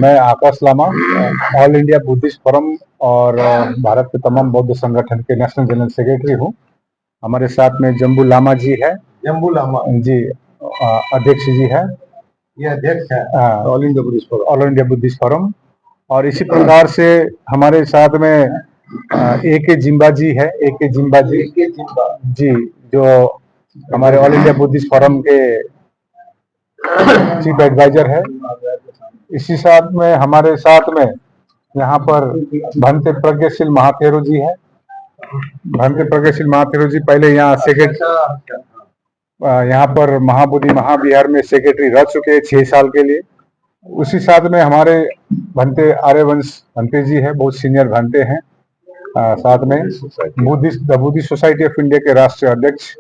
मैं Akash Lama, all India Buddhist forum और भारत के तमाम बौद्ध संगठन के नेशनल जनरल सेक्रेटरी हूँ। हमारे साथ में जम्बू लामा जी है। जम्बू लामा जी अध्यक्ष जी है। ये अध्यक्ष है all India Buddhist forum, all India Buddhist forum. और इसी प्रकार से हमारे साथ में ए के जिम्बा जी है। ए के जिम्बा जी जो हमारे ऑल इंडिया बुद्धिस्ट फोरम के चीफ एडवाइजर है। इसी साथ में हमारे साथ में यहाँ पर भंते प्रज्ञाशील महाथेरो जी है। भंते प्रज्ञाशील महाथेरो जी पहले यहाँ सेक्रेटरी, यहाँ पर महाबोधि महाविहार में सेक्रेटरी रह चुके हैं 6 साल के लिए। उसी साथ में हमारे भंते आर्यवंश भंते जी है, बहुत सीनियर भंते हैं। साथ में बुद्धिस्ट सोसाइटी ऑफ इंडिया के राष्ट्रीय अध्यक्ष,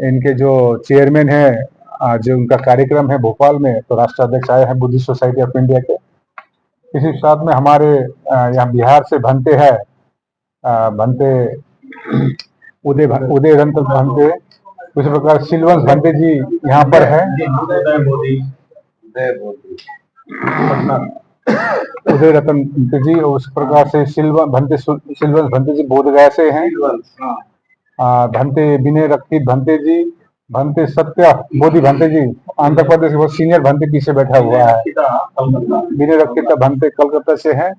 इनके जो चेयरमैन है, जो उनका कार्यक्रम है भोपाल में, तो राष्ट्रीय अध्यक्ष आए हैं बुद्धिस्ट सोसाइटी ऑफ इंडिया के। इसी साथ में हमारे यहाँ बिहार से भंते है, भंते उदय रंत भंते, उसी प्रकार सिलवंश भंते जी यहाँ पर है। उदय रतन भंते जी, उस प्रकार से सिलवंश भंते जी बोधगया से हैं। भंते विनय रक्षित भंते जी, भंते सत्य बोधि भंते जी आंध्र प्रदेश के बहुत सीनियर भंते पीछे बैठा हुआ है। विनय रक्षित भंते कलकत्ता से है।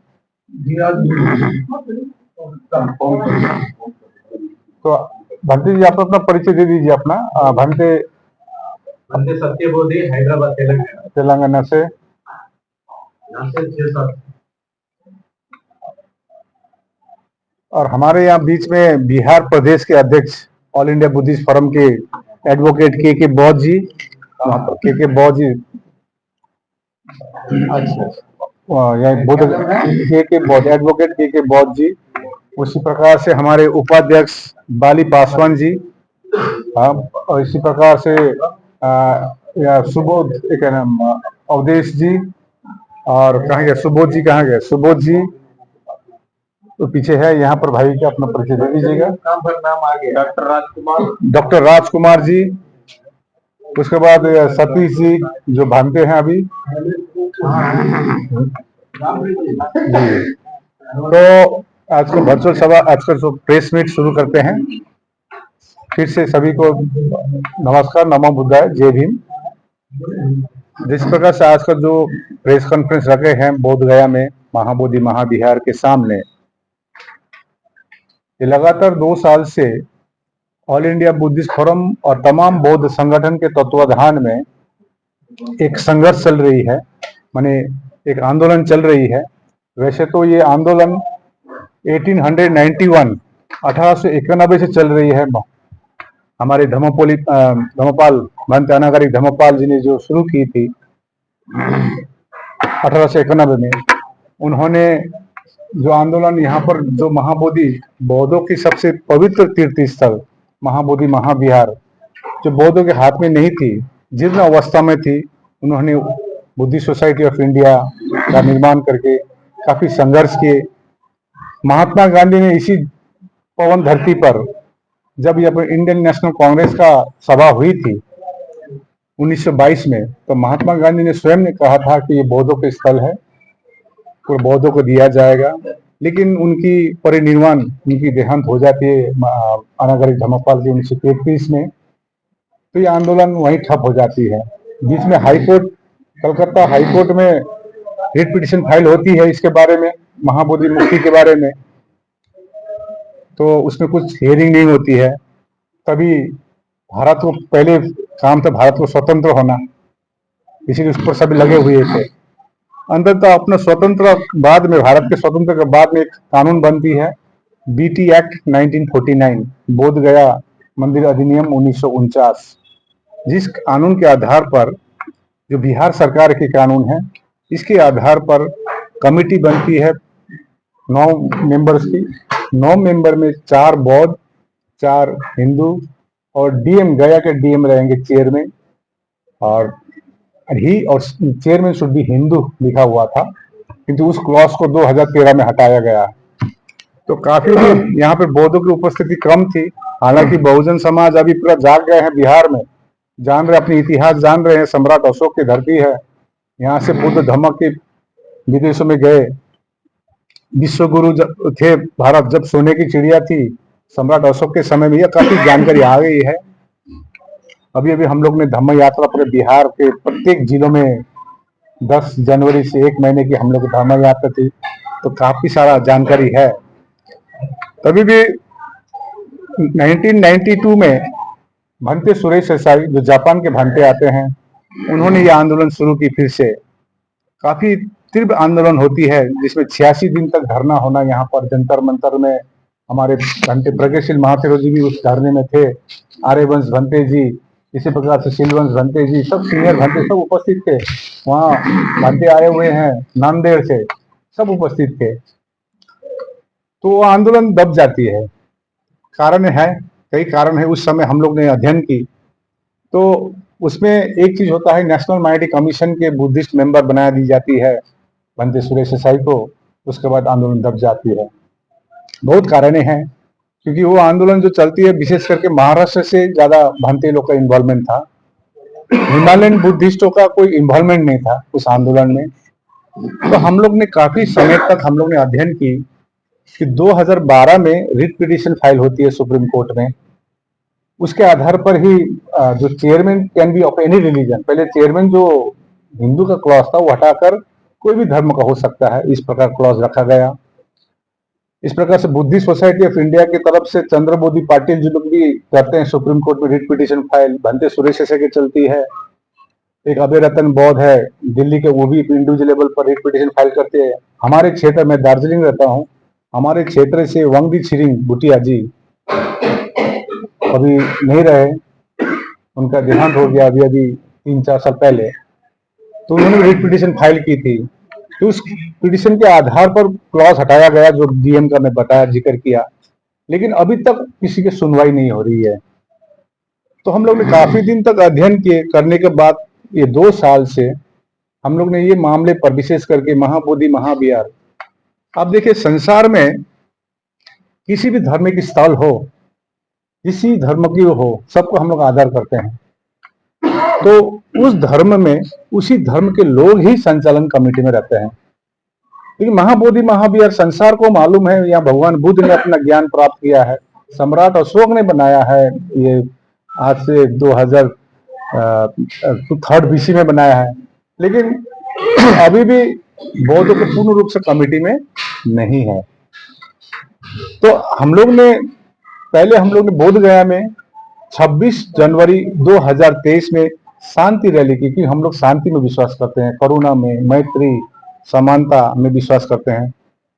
तो भंते जी आप अपना परिचय दे दीजिए अपना। भंते सत्य बोधि हैदराबाद तेलंगाना से। और हमारे यहाँ बीच में बिहार प्रदेश के अध्यक्ष ऑल इंडिया बुद्धिस्ट फोरम के एडवोकेट के बौद्ध जी, के बौद्ध जी। के बौद्ध एडवोकेट के बौद्ध जी। उसी प्रकार से हमारे उपाध्यक्ष बाली पासवान जी। और इसी प्रकार से सुबोध, एक है नाम अवधेश जी। और कहाँ गए सुबोध जी, कहाँ गए सुबोध जी? तो पीछे है। यहाँ पर भाई का अपना परिचय दे दीजिएगा। नाम आ गया डॉक्टर राजकुमार जी। उसके बाद सतीश जी जो भानते हैं अभी। तो आज का वर्चुअल सभा, आज का जो प्रेस मीट शुरू करते हैं। फिर से सभी को नमस्कार, नमो बुद्धाय, जय भीम। जिस प्रकार से आज का जो प्रेस कॉन्फ्रेंस रखे हैं बोध गया में महाबोधि महाविहार के सामने, ये लगातार 2 साल से ऑल इंडिया बुद्धिस्ट फोरम और तमाम बौद्ध संगठन के तत्वाधान में एक संघर्ष चल रही है, माने एक आंदोलन चल रही है। वैसे तो ये आंदोलन 1891 से चल रही है। हमारे धर्मपाल भंते अनागरिक धर्मपाल जी ने जो शुरू की थी 1891 में, उन्होंने जो आंदोलन यहाँ पर जो महाबोधि बौद्धों की सबसे पवित्र तीर्थ स्थल महाबोधि महाविहार जो बौद्धों के हाथ में नहीं थी, जीर्ण अवस्था में थी, उन्होंने बुद्धिस्ट सोसाइटी ऑफ इंडिया का निर्माण करके काफी संघर्ष किए। महात्मा गांधी ने इसी पवन धरती पर, जब यह इंडियन नेशनल कांग्रेस का सभा हुई थी 1922 में, तो महात्मा गांधी ने स्वयं ने कहा था कि ये बौद्धों के स्थल है, तो बौद्धों को दिया जाएगा। लेकिन उनकी परिनिर्वाण, उनकी देहांत हो जाती है अनागरिक धर्मपाल की 1933 में। तो ये आंदोलन वहीं ठप हो जाती है। बीच में हाईकोर्ट, कलकत्ता हाईकोर्ट में रिट पिटिशन फाइल होती है इसके बारे में, महाबोधि मुक्ति के बारे में। तो उसमें कुछ हियरिंग नहीं होती है। तभी भारत को पहले काम था भारत को स्वतंत्र होना, इसीलिए उस पर सभी लगे हुए थे। अंततः अपना स्वतंत्र बाद में, भारत के स्वतंत्र के बाद में एक कानून बनती है बीटी एक्ट 1949, बोध गया मंदिर अधिनियम 1949, जिस कानून के आधार पर, जो बिहार सरकार के कानून है, इसके आधार पर कमेटी बनती है 9 मेंबर्स की। 9 मेंबर में 4 बौद्ध, 4 हिंदू और डीएम, गया के डीएम रहेंगे चेयरमैन। और चेयरमैन शुड बी हिंदू लिखा हुआ था, किंतु उस क्लॉज को 2013 में हटाया गया। तो काफी यहाँ पे बौद्धों की उपस्थिति कम थी। हालांकि बहुजन समाज अभी पूरा जाग गए हैं बिहार में, जान रहे, अपनी इतिहास जान रहे हैं। सम्राट अशोक की धरती है, यहाँ से बुद्ध धम्म की विदेशों में गए। विश्व गुरु जब थे भारत, जब सोने की चिड़िया थी सम्राट अशोक के समय में, यह काफी जानकारी आ गई है। अभी अभी हम लोग ने धम्म यात्रा पूरे बिहार के प्रत्येक जिलों में 10 जनवरी से 1 महीने की हम लोग की धम्म यात्रा थी, तो काफी सारा जानकारी है। तभी भी 1992 में भंते सुरेश देसाई, जो जापान के भंते आते हैं, उन्होंने ये आंदोलन शुरू की। फिर से काफी तीव्र आंदोलन होती है, जिसमें 86 दिन तक धरना होना। यहाँ पर जंतर मंतर में हमारे भंते प्रज्ञाशील महाथेरो जी भी उस धरने में थे, आर्यवंश भंते जी, इसी प्रकार से शीलवंश भंते जी, सब सीनियर भंते सब उपस्थित थे। वहाँ भंते आए हुए हैं नांदेड़ से, सब उपस्थित थे। तो वो आंदोलन दब जाती है। कारण है, कई कारण है। उस समय हम लोग ने अध्ययन की, तो उसमें एक चीज होता है, नेशनल माइनॉरिटी कमीशन के बुद्धिस्ट मेंबर बना दी जाती है भंते सुरेश देसाई को, उसके बाद आंदोलन दब जाती है। बहुत कारण हैं, क्योंकि वो आंदोलन जो चलती है, विशेष करके महाराष्ट्र से ज्यादा भंते लोग का इन्वॉल्वमेंट था। हिमालयन बुद्धिस्टों का कोई इन्वॉल्वमेंट नहीं था उस आंदोलन में। तो हम लोग ने काफी समय तक हम लोग ने अध्ययन की कि 2012 में रिट पिटीशन फाइल होती है सुप्रीम कोर्ट में। उसके आधार पर ही जो chairman can be of any religion, पहले चेयरमैन जो हिंदू का क्लॉज था वो हटाकर कोई भी धर्म का हो सकता है, इस प्रकार क्लॉज रखा गया। इस प्रकार से बुद्धिस्ट सोसाइटी ऑफ इंडिया की तरफ से चंद्रबोधी पाटिल जी लोग भी करते हैं सुप्रीम कोर्ट में writ petition file, Bhante Suresh Desai की चलती है। एक अभय रतन बौद्ध है दिल्ली के, वो भी इंडिविजुअल लेवल पर रिट पिटीशन फाइल करते हैं। हमारे क्षेत्र में, दार्जिलिंग रहता हूँ, हमारे क्षेत्र से वांगदी छिरिंग बुटिया जी अभी नहीं रहे, उनका देहांत हो गया अभी अभी 3-4 साल पहले। तो उन्होंने रिट पिटीशन फाइल की थी, तो उस पिटीशन के आधार पर क्लॉज हटाया गया, जो डीएम का मैं बताया, जिक्र किया। लेकिन अभी तक किसी की सुनवाई नहीं हो रही है। तो हम लोग ने काफी दिन तक अध्ययन किए, करने के बाद ये 2 साल से हम लोग ने ये मामले पर, विशेष करके महाबोधि महाविहार, आप देखिए संसार में किसी भी धर्म की स्थल हो, किसी धर्म की हो, सबको हम लोग आदर करते हैं। तो उस धर्म में उसी धर्म के लोग ही संचालन कमेटी में रहते हैं। लेकिन महाबोधि महाविहार संसार को मालूम है, यहाँ भगवान बुद्ध ने अपना ज्ञान प्राप्त किया है, सम्राट अशोक ने बनाया है, ये आज से 2003 BC में बनाया है। लेकिन अभी भी बौद्धों के पूर्ण रूप से कमेटी में नहीं है। तो हम लोग ने बोध गया में 26 जनवरी 2023 में शांति रैली की, क्योंकि हम लोग शांति में विश्वास करते हैं, करुणा में, मैत्री, समानता में विश्वास करते हैं।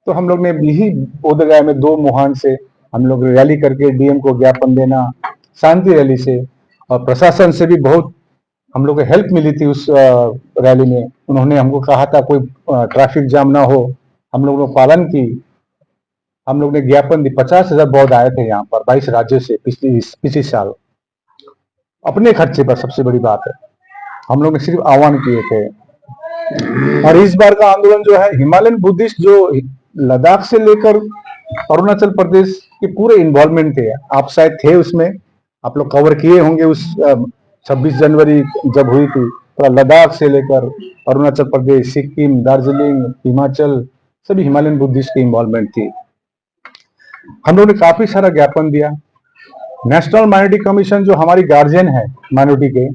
तो हम लोग ने यही बोध गया में 2 मुहान से हम लोग रैली करके डीएम को ज्ञापन देना, शांति रैली से, और प्रशासन से भी बहुत हम लोग को हेल्प मिली थी उस रैली में। उन्होंने हमको कहा था कोई ट्रैफिक जाम ना हो, हम लोगों ने पालन की। हम लोग ने ज्ञापन दी, 50,000 बौद्ध आए थे यहाँ पर 22 राज्यों से पिछले साल, अपने खर्चे पर। सबसे बड़ी बात है, हम लोग ने सिर्फ आह्वान किए थे। और इस बार का आंदोलन जो है, हिमालयन बुद्धिस्ट जो लद्दाख से लेकर अरुणाचल प्रदेश के पूरे इन्वॉल्वमेंट थे। आप शायद थे उसमें, आप लोग कवर किए होंगे उस 26 जनवरी जब हुई थी। पूरा लद्दाख से लेकर अरुणाचल प्रदेश, सिक्किम, दार्जिलिंग, हिमाचल, सभी हिमालयन बुद्धिस्ट की इन्वॉल्वमेंट थी। हम लोगों ने काफी सारा ज्ञापन दिया। नेशनल माइनॉरिटी कमीशन जो हमारी गार्जियन है माइनॉरिटी के,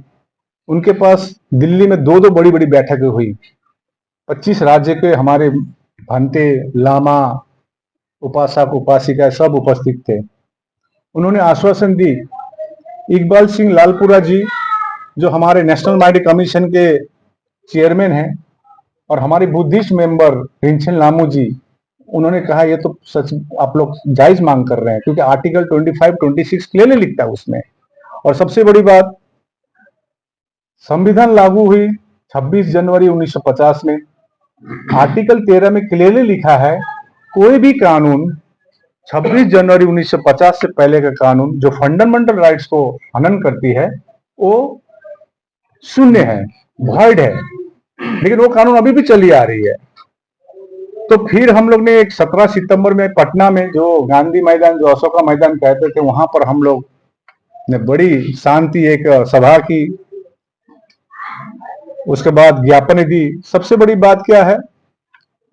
उनके पास दिल्ली में 2 बड़ी बड़ी बैठकें हुई। 25 राज्य के हमारे भंते, लामा, उपासक, उपासिका सब उपस्थित थे। उन्होंने आश्वासन दी। इकबाल सिंह लालपुरा जी, जो हमारे नेशनल माइनॉरिटी कमीशन के चेयरमैन हैं, और हमारे बुद्धिस्ट मेंबर रिंचन लामू जी, उन्होंने कहा ये तो सच आप लोग जायज मांग कर रहे हैं, क्योंकि आर्टिकल 25-26 क्लियरली लिखता है उसमें। और सबसे बड़ी बात, संविधान लागू हुई 26 जनवरी 1950 में। आर्टिकल 13 में क्लियरली लिखा है, कोई भी कानून 26 जनवरी 1950 से पहले का कानून जो फंडामेंटल राइट्स को हनन करती है, वो शून्य है, वॉइड है। लेकिन वो कानून अभी भी चली आ रही है। तो फिर हम लोग ने एक 17 सितंबर में पटना में, जो गांधी मैदान, जो अशोका मैदान कहते थे, वहां पर हम लोग ने बड़ी शांति एक सभा की। उसके बाद ज्ञापन दी। सबसे बड़ी बात क्या है,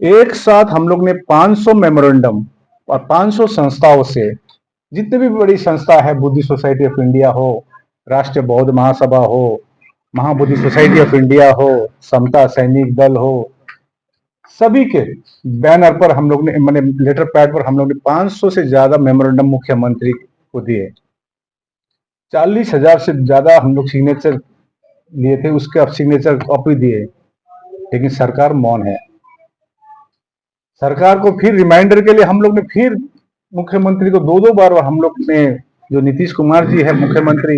एक साथ हम लोग ने 500 मेमोरेंडम और 500 संस्थाओं से, जितने भी बड़ी संस्था है, बुद्धिस्ट सोसाइटी ऑफ इंडिया हो, राष्ट्रीय बौद्ध महासभा हो, महाबोधि सोसाइटी ऑफ इंडिया हो, समता सैनिक दल हो, सभी के बैनर पर हम लोग ने, मैंने लेटर पैड पर हम लोग ने 500 से ज्यादा मेमोरेंडम मुख्यमंत्री को दिए। 40,000 से ज्यादा हम लोग सिग्नेचर लिए थे, उसके अब सिग्नेचर कॉपी दिए, लेकिन सरकार मौन है। सरकार को फिर रिमाइंडर के लिए हम लोग ने फिर मुख्यमंत्री को दो दो बार, हम लोग ने, जो नीतीश कुमार जी है मुख्यमंत्री,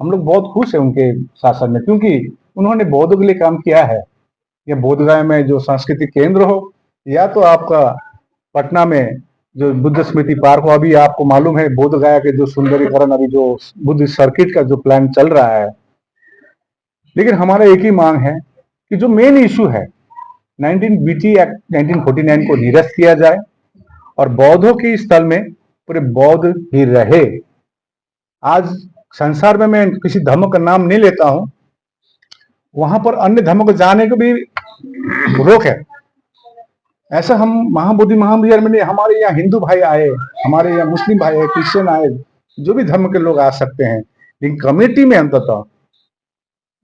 हम लोग बहुत खुश है उनके शासन में, क्योंकि उन्होंने बौद्धों के लिए काम किया है। या बोधगया में जो सांस्कृतिक केंद्र हो, या तो आपका पटना में जो बुद्ध स्मृति पार्क हो, अभी आपको मालूम है बोधगया के जो सुंदरीकरण, अभी जो बुद्ध सर्किट का जो प्लान चल रहा है। लेकिन हमारा एक ही मांग है कि जो मेन इशू है 19 बीटी एक्ट 1949 को निरस्त किया जाए और बौद्धों के स्थल में पूरे बौद्ध ही रहे। आज संसार में मैं किसी धर्म का नाम नहीं लेता हूं, वहां पर अन्य धर्मों को जाने को भी रोक है। ऐसा हम महाबोधि महाविहार में नहीं, हमारे यहाँ हिंदू भाई आए, हमारे यहाँ मुस्लिम भाई आए, क्रिश्चियन आए, जो भी धर्म के लोग आ सकते हैं, लेकिन कमेटी में अंततः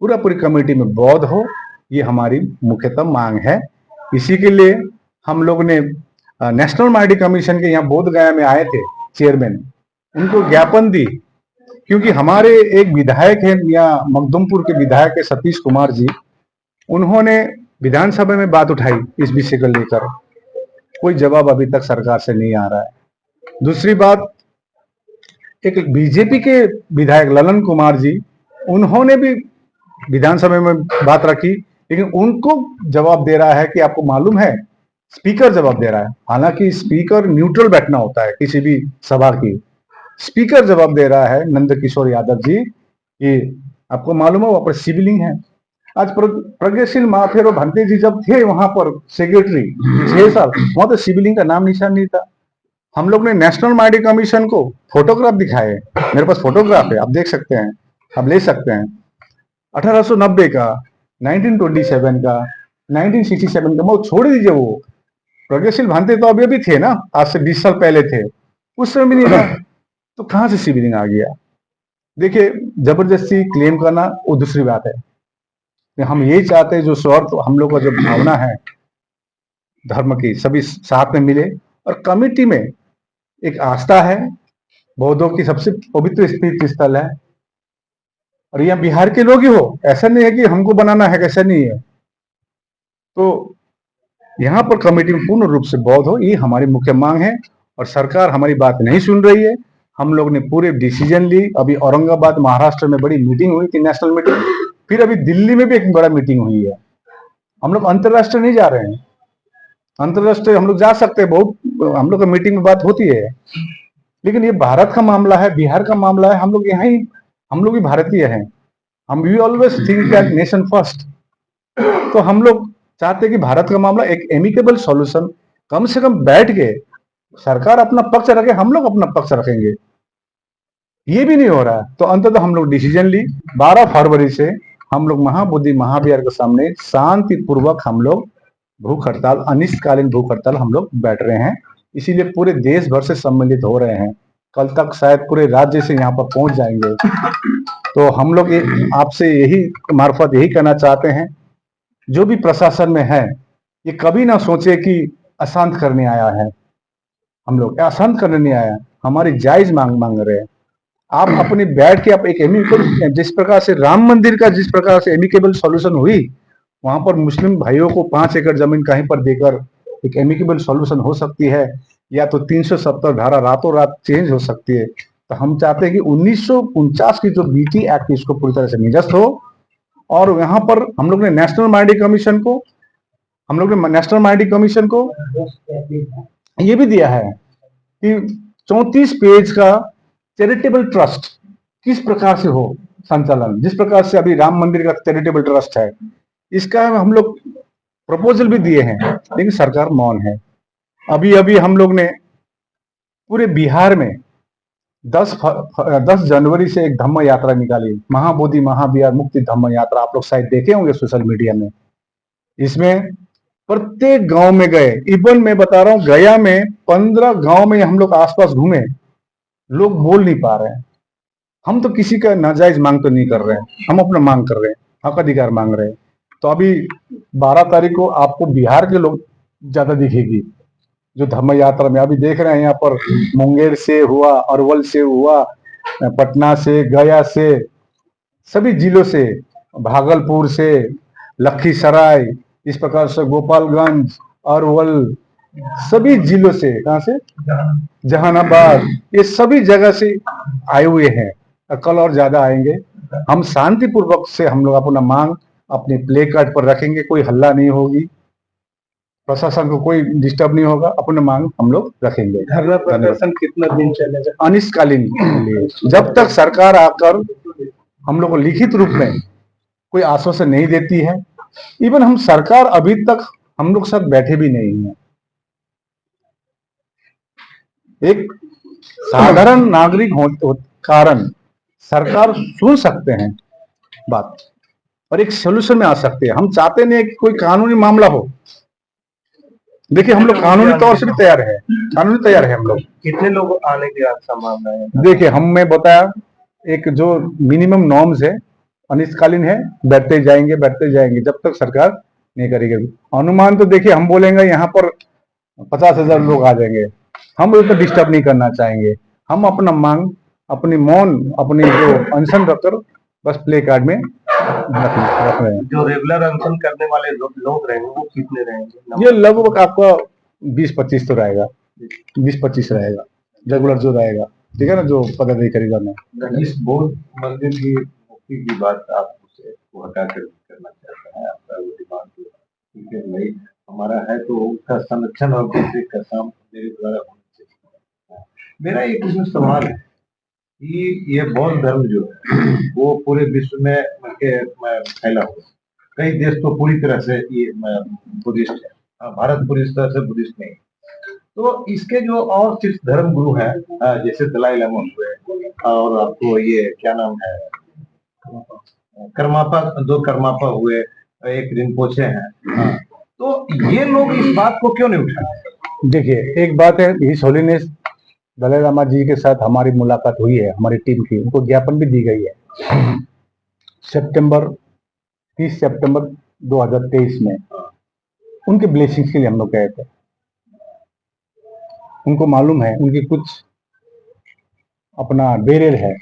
पूरी कमेटी में बौद्ध हो, ये हमारी मुख्यतः मांग है। इसी के लिए हम लोग ने नेशनल माइनॉरिटी कमीशन के यहाँ बोधगया में आए थे चेयरमैन, उनको ज्ञापन दी, क्योंकि हमारे एक विधायक है यहाँ मखदुमपुर के विधायक है सतीश कुमार जी, उन्होंने विधानसभा में बात उठाई इस विषय को लेकर, कोई जवाब अभी तक सरकार से नहीं आ रहा है। दूसरी बात, एक बीजेपी के विधायक ललन कुमार जी, उन्होंने भी विधानसभा में बात रखी, लेकिन उनको जवाब दे रहा है कि आपको मालूम है, स्पीकर जवाब दे रहा है। हालांकि स्पीकर न्यूट्रल बैठना होता है किसी भी सभा की, स्पीकर जवाब दे रहा है नंद किशोर यादव जी, ये आपको मालूम है वहां पर सिविलिंग है। आज प्रज्ञाशील महाथेरो भंते जी जब थे वहां पर सेक्रेटरी 6 साल, वहां तो सिविलिंग का नाम निशान नहीं था। हम लोग ने नेशनल माइनॉरिटी कमीशन को फोटोग्राफ दिखाए, मेरे पास फोटोग्राफ है, आप देख सकते हैं, आप ले सकते हैं, 1890 का, 1927 का, 1967 का, वो छोड़ दीजिए। वो प्रज्ञाशील भांते तो अभी थे ना, आज से 20 साल पहले थे, उस समय भी नहीं था, तो कहां से सिविलिंग आ गया? देखिए, जबरदस्ती क्लेम करना वो दूसरी बात है। हम यही चाहते हैं जो स्वार्थ हम लोग का जो भावना है धर्म की, सभी साथ में मिले, और कमेटी में एक आस्था है, बौद्धों की सबसे पवित्र तीर्थ स्थल है, और यहाँ बिहार के लोग ही हो, ऐसा नहीं है कि हमको बनाना है, ऐसा नहीं है। तो यहाँ पर कमेटी में पूर्ण रूप से बौद्ध हो, ये हमारी मुख्य मांग है, और सरकार हमारी बात नहीं सुन रही है। हम लोग ने पूरे डिसीजन ली, अभी औरंगाबाद महाराष्ट्र में बड़ी मीटिंग हुई थी, नेशनल मीटिंग, फिर अभी दिल्ली में भी एक बड़ा मीटिंग हुई है। हम लोग अंतरराष्ट्रीय नहीं जा रहे हैं, अंतरराष्ट्रीय हम लोग जा सकते हैं, बहुत हम लोग का मीटिंग में बात होती है, लेकिन ये भारत का मामला है, बिहार का मामला है, हम लोग यहाँ ही, हम लोग भी भारतीय हैं, हम we always think that nation first. तो हम लोग चाहते हैं कि भारत का मामला एक एमिकेबल सॉल्यूशन, कम से कम बैठ के सरकार अपना पक्ष रखे, हम लोग अपना पक्ष रखेंगे, ये भी नहीं हो रहा है। तो अंततः हम लोग डिसीजन ली, 12 फरवरी से हम लोग महाबोधि महाविहार के सामने शांतिपूर्वक हम लोग भूख हड़ताल, अनिश्चितकालीन भूख हड़ताल हम लोग बैठ रहे हैं। इसीलिए पूरे देश भर से सम्मिलित हो रहे हैं, कल तक शायद पूरे राज्य से यहाँ पर पहुंच जाएंगे। तो हम लोग आपसे यही मार्फत यही कहना चाहते हैं, जो भी प्रशासन में है, ये कभी ना सोचे कि अशांत करने आया है, हम लोग अशांत करने नहीं आया, हमारी जायज मांग मांग रहे हैं। आप अपने बैठ के आप एक एमिकेबल, जिस प्रकार से राम मंदिर का जिस प्रकार से एमिकेबल सॉल्यूशन हुई, वहां पर मुस्लिम भाइयों को 5 एकड़ जमीन कहीं पर देकर एक एमिकेबल सॉल्यूशन हो सकती है, या तो 370 धारा रातों रात चेंज हो सकती है। तो हम चाहते हैं कि 1949 की जो बीटी एक्ट, इसको पूरी तरह से निरस्त हो, और यहाँ पर हम लोग ने नेशनल माइनॉरिटी कमीशन को ये भी दिया है कि 34 पेज का चैरिटेबल ट्रस्ट किस प्रकार से हो संचालन, जिस प्रकार से अभी राम मंदिर का चैरिटेबल ट्रस्ट है, इसका हम लोग प्रपोजल भी दिए हैं, लेकिन सरकार मौन है। अभी हम लोग ने पूरे बिहार में 10 जनवरी से एक धम्म यात्रा निकाली, महाबोधि महाविहार मुक्ति धम्म यात्रा, आप लोग शायद देखे होंगे सोशल मीडिया में। इसमें प्रत्येक गांव में गए। इवन मैं बता रहा हूं, गया में 15 गांव में हम लोग आसपास घूमे, लोग बोल नहीं पा रहे हैं। हम तो किसी का नाजायज मांग तो नहीं कर रहे हैं, हम अपना मांग कर रहे हैं, हक अधिकार मांग रहे हैं। तो अभी 12 तारीख को आपको बिहार के लोग ज्यादा दिखेगी जो धर्म यात्रा में। अभी देख रहे हैं यहाँ पर मुंगेर से हुआ, अरवल से हुआ, पटना से, गया से, सभी जिलों से, भागलपुर से, लखीसराय, इस प्रकार से गोपालगंज, अरवल, सभी जिलों से, कहां से, जहानाबाद, ये सभी जगह से आए हुए हैं। कल और ज्यादा आएंगे। हम शांतिपूर्वक से हम लोग अपना मांग अपने प्ले कार्ड पर रखेंगे, कोई हल्ला नहीं होगी, प्रशासन को कोई डिस्टर्ब नहीं होगा, अपने मांग हम लोग रखेंगे। धरना प्रदर्शन कितना दिन चलेगा? अनिश्चितकालीन के लिए, जब तक सरकार आकर हम लोग को लिखित रूप में कोई आश्वासन नहीं देती है। इवन हम सरकार अभी तक हम लोग साथ बैठे भी नहीं है। एक साधारण नागरिक हो कारण सरकार सुन सकते हैं बात और एक सोल्यूशन में आ सकते हैं। हम चाहते नहीं है कि कोई कानूनी मामला हो। देखिए, हम लोग कानूनी तौर से भी तैयार है, कानूनी तैयार है हम लोग। कितने लोग आने की संभावना है? देखिए, मैं बताया, एक जो मिनिमम नॉर्म्स है, अनिश्चितकालीन है, बैठते जाएंगे जब तक सरकार नहीं करेगी। अनुमान तो देखिए, हम बोलेंगे यहाँ पर 50,000 लोग आ जाएंगे, हम उसको डिस्टर्ब नहीं करना चाहेंगे। हम अपना मांग, अपनी मौन, अपनी जो अनशन रखकर बस प्ले कार्ड में रख रहे हैं। जो रेगुलर अनशन करने वाले लोग रहेंगे वो कितने रहेंगे? ये लगभग आपका 20-25 तो रहेगा, 20-25 रहेगा रेगुलर जो रहेगा, ठीक है ना, जो पदाधिकारी में। इस बौद्ध मंदिर की मुक्ति की बात आप उसे हटा कर करना चाहते हैं, आपका वो डिमांड ठीक है भाई, हमारा है तो उसका संरक्षण और देखरेख का काम मेरे द्वारा होना चाहिए। मेरा एक इसमें सवाल है कि ये बौद्ध धर्म जो है वो पूरे विश्व में फैला हुआ है। कई देश तो पूरी तरह से ये बुद्धिस्ट है, भारत पूरी तरह से बुद्धिस्ट नहीं। तो इसके जो और सिख धर्म गुरु हैं, जैसे दलाई लामा हुए, और आपको ये क्या नाम है, कर्मापा हुए, एक रिनपोचे हैं, तो ये लोग इस बात को क्यों नहीं उठाते? देखिए, एक बात है, हिज होलीनेस दलाई लामा जी के साथ हमारी मुलाकात हुई है, हमारी टीम की, उनको ज्ञापन भी दी गई है सितंबर 30 सितंबर 2023 में। उनके ब्लेसिंग्स के लिए हम लोग गए थे। उनको मालूम है उनकी कुछ अपना बेरेल है,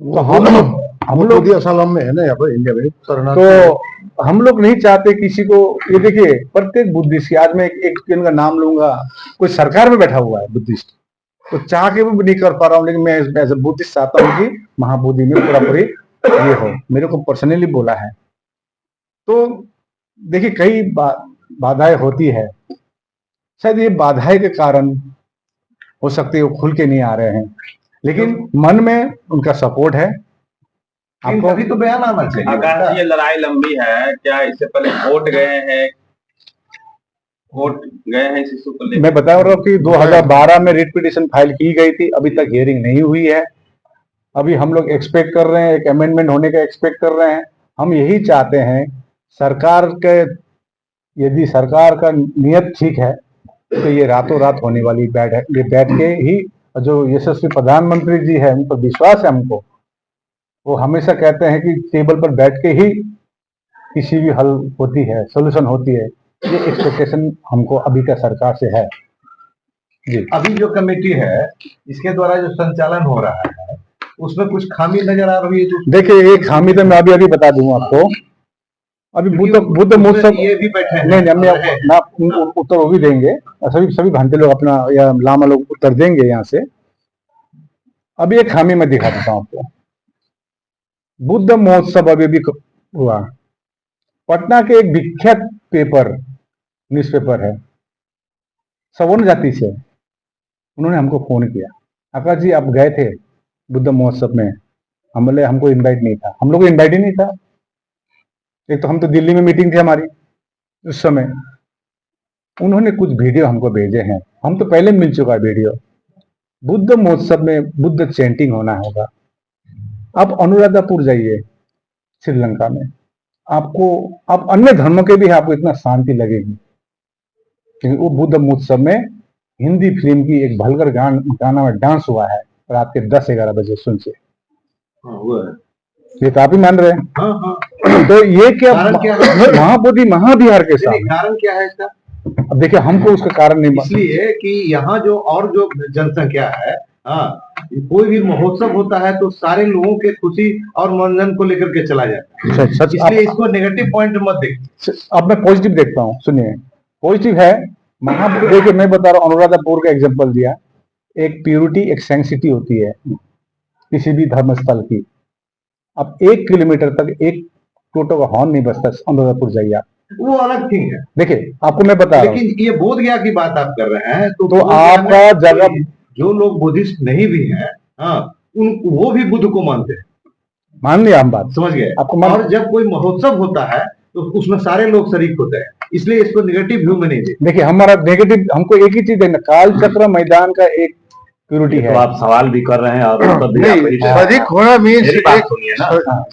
तो हम लोग असलम में है ना, यहाँ पर इंडिया में तो हम लोग नहीं चाहते किसी को। ये देखिए, प्रत्येक बुद्धिस्ट, आज मैं एक जन का नाम लूंगा, कोई सरकार में बैठा हुआ है बुद्धिस्ट, तो चाह के भी नहीं कर पा रहा हूँ, लेकिन मैं एज ए बुद्धिस्ट चाहता हूँ कि महाबोधि में पूरा पूरी ये हो। मेरे को पर्सनली बोला है। तो देखिए, कई बाधाएं होती है, शायद ये बाधाएं के कारण हो सकते है वो खुल के नहीं आ रहे हैं, लेकिन मन में उनका सपोर्ट है। आपको अभी तो बयान आना चाहिए। आकाश, ये लड़ाई लंबी है क्या? इससे पहले कोर्ट गए हैं इस इशू को लेकर? मैं बता रहा हूँ कि 2012 में रिट पिटीशन फाइल की गई थी, अभी तक हियरिंग नहीं हुई है। अभी हम लोग एक्सपेक्ट कर रहे हैं, एक अमेंडमेंट होने का एक्सपेक्ट कर रहे हैं। हम यही चाहते हैं, सरकार के, यदि सरकार का नियत ठीक है तो ये रातों रात होने वाली बैठ के ही, जो यशस्वी प्रधानमंत्री जी है, उन पर विश्वास है हमको। वो हमेशा कहते हैं कि टेबल पर बैठ के ही किसी भी हल होती है, सोल्यूशन होती है। ये एक्सपेक्टेशन हमको अभी का सरकार से है जी। अभी जो कमेटी है, इसके द्वारा जो संचालन हो रहा है, उसमें कुछ खामी नजर आ रही है? तो देखिए, एक खामी तो मैं अभी बता दूंगा आपको। अभी बुद्ध महोत्सव, ये भी बैठे हैं, नहीं मैं उत्तर वो भी देंगे, सभी भांति लोग अपना, या लामा लोग उत्तर देंगे यहाँ से। अभी एक खामी मैं दिखा देता हूँ आपको। बुद्ध महोत्सव अभी भी हुआ, पटना के एक विख्यात पेपर, न्यूज़पेपर है, सवर्ण जाति से, उन्होंने हमको फोन किया, आकाश जी आप गए थे बुद्ध महोत्सव में? हमको इनवाइट नहीं था। हम लोग को इनवाइट ही नहीं था। एक तो हम तो दिल्ली में मीटिंग थी हमारी उस समय। उन्होंने कुछ वीडियो हमको भेजे हैं, हम तो पहले मिल चुका है वीडियो। बुद्ध महोत्सव में बुद्ध चैंटिंग होना होगा। आप अनुराधापुर जाइए श्रीलंका में, आपको, आप अन्य धर्मों के भी हैं, आपको इतना शांति लगेगी। क्योंकि वो बुद्ध महोत्सव में हिंदी फिल्म की एक भलगर गाना में डांस हुआ है रात के 10-11 बजे सुन से। हाँ, हुआ है। ये तो आप ही मान रहे हैं। हाँ हाँ। तो ये क्या कारण क्या है? महाबोधि महाविहार के नहीं, सामने, कारण क्या है इसका? अब देखिए हमको उसका कारण नहीं इसलिए कि यहाँ जो जनसंख्या है, हाँ, कोई भी महोत्सव होता है तो सारे लोगों के खुशी और मनोरंजन को लेकर के चला जाता है। सच इसलिए इसको नेगेटिव पॉइंट मत देखिए। अब मैं पॉजिटिव देखता हूँ, सुनिए। पॉजिटिव है देखिए, मैं बता रहा हूँ, अनुराधापुर का एग्जांपल दिया। एक प्यूरिटी, एक सेंसिटी होती है किसी भी धर्म स्थल की। अब 1 किलोमीटर तक एक टोटो का हॉर्न नहीं बजता, अनुराधापुर जाइए आप, वो अलग थिंग है। देखिए आपको मैं बता रहा हूँ। लेकिन ये बोध गया की बात आप कर रहे हैं, तो आपका जगह, जो लोग बुद्धिस्ट नहीं भी हैं, हाँ, वो भी बुद्ध को मानते हैं। मान लिया हम बात, समझ गए आपको और जब कोई महोत्सव होता है तो उसमें सारे लोग शरीक होते हैं, इसलिए इसको नेगेटिव व्यू में नहीं देखिए। देखिए हमारा नेगेटिव, हमको एक ही चीज देखना, काल चक्र मैदान का एक प्यूरिटी है। तो आप सवाल भी कर रहे हैं और उत्तर भी आप ही दे रहे हैं। शरीक होना मीन्स मेरी बात सुनिए ना,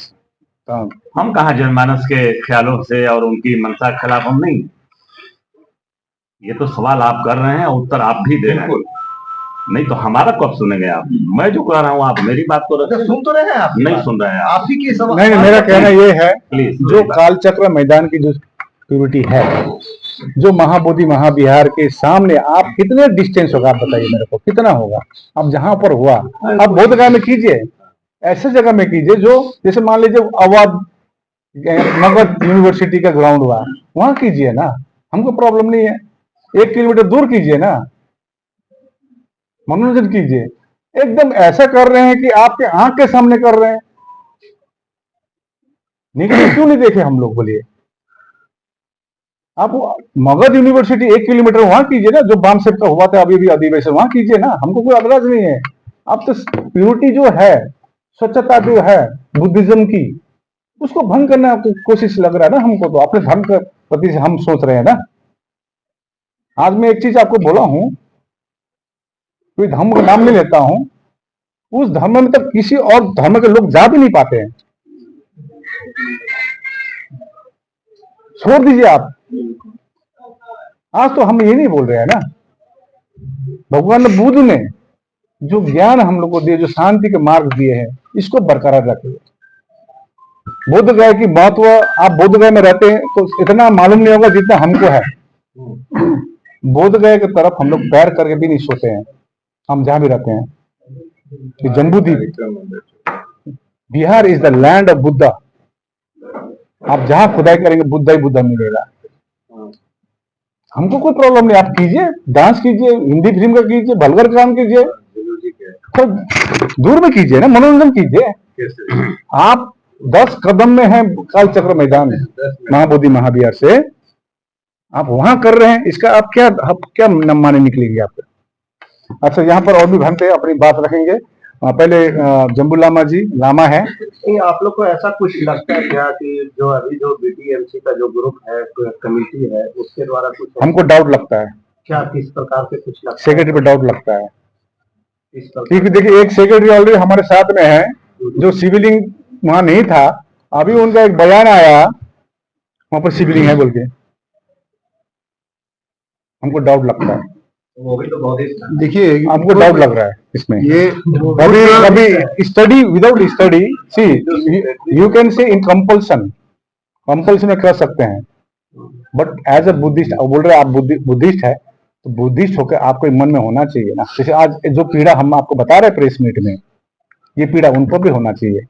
हाँ, हम कहा जनमानस के ख्यालों से और उनकी मंशा के खिलाफ हम नहीं। ये तो सवाल आप कर रहे हैं, उत्तर आप भी दे रहे हैं। नहीं तो हमारा कब सुनेंगे आप? मैं जो कह रहा हूँ आप मेरी बात को सुन तो रहे हैं आप, नहीं सुन रहे हैं आप ही की सवाल। नहीं, मेरा कहना ये है, प्लीज। जो काल चक्र मैदान की जो प्यूरिटी है, जो महाबोधि महाविहार के सामने, आप कितने डिस्टेंस होगा, आप बताइए मेरे को, कितना होगा? अब जहां पर हुआ, आप बोधगया में कीजिए, ऐसे जगह में कीजिए जो, जैसे मान लीजिए अवध मगध यूनिवर्सिटी का ग्राउंड हुआ, वहां कीजिए ना, हमको प्रॉब्लम नहीं है। 1 किलोमीटर दूर कीजिए ना, मनोरंजन कीजिए। एकदम ऐसा कर रहे हैं कि आपके आंख के सामने कर रहे हैं, नहीं क्यों नहीं देखे हम लोग, बोलिए। आप मगध यूनिवर्सिटी 1 किलोमीटर वहां कीजिए ना, जो बामसेप का हुआ था अभी भी अधिवेशन, वहां कीजिए ना, हमको कोई अतराज नहीं है। अब तो प्योरिटी जो है, स्वच्छता जो है बुद्धिज्म की, उसको भंग करने की कोशिश लग रहा है ना हमको। तो अपने धर्म के प्रति से हम सोच रहे हैं ना। आज मैं एक चीज आपको बोला हूं, कोई धर्म का नाम नहीं लेता हूं, उस धर्म में तब किसी और धर्म के लोग जा भी नहीं पाते हैं। छोड़ दीजिए आप, आज तो हम ये नहीं बोल रहे हैं ना, भगवान बुद्ध ने जो ज्ञान हम लोग को दिए, जो शांति के मार्ग दिए हैं, इसको बरकरार रखिए। बोध गया की महत्व, आप बोध गया में रहते हैं तो इतना मालूम नहीं होगा जितना हमको है। बोध गया की तरफ हम लोग पैर करके भी नहीं सोते हैं, हम जहां भी रहते हैं। कि जम्बू द्वीप, Bihar is the land of Buddha. आप जहां खुदाई करेंगे बुद्धा ही बुद्धा मिलेगा। हमको कोई प्रॉब्लम नहीं, आप कीजिए, डांस कीजिए, हिंदी फिल्म का कीजिए, भलगर काम कीजिए, तो दूर में कीजिए ना, मनोरंजन कीजिए। आप 10 कदम में हैं काल चक्र मैदान महाबोधि महाविहार से, आप वहां कर रहे हैं, इसका आप क्या माने निकलेगी आपको? अच्छा, यहाँ पर और भी भंते अपनी बात रखेंगे। पहले जम्बू लामा जी, लामा है। आप लोग को ऐसा कुछ लगता है क्या कि जो अभी जो बीटीएमसी का जो ग्रुप है, कमेटी है, उसके द्वारा कुछ, हमको डाउट लगता है क्या किस प्रकार से कुछ लगता है? सेक्रेटरी पे डाउट लगता है, किस प्रकार? क्योंकि देखिए एक सेक्रेटरी ऑलरेडी हमारे साथ में है, जो सिविलिंग वहां नहीं था, अभी उनका एक बयान आया वहां पर सिविलिंग है बोल के, हमको डाउट लगता है। वो भी तो बहुत ही देखिए आपको डाउट लग रहा है इसमें, ये अभी study without study, see you can say in compulsion में कर सकते हैं, बट एज अ बुद्धिस्ट, बोल रहे आप बुद्धिस्ट है, तो बुद्धिस्ट होकर आपको मन में होना चाहिए ना। जैसे आज जो पीड़ा हम आपको बता रहे प्रेस मीट में, ये पीड़ा उनको भी होना चाहिए।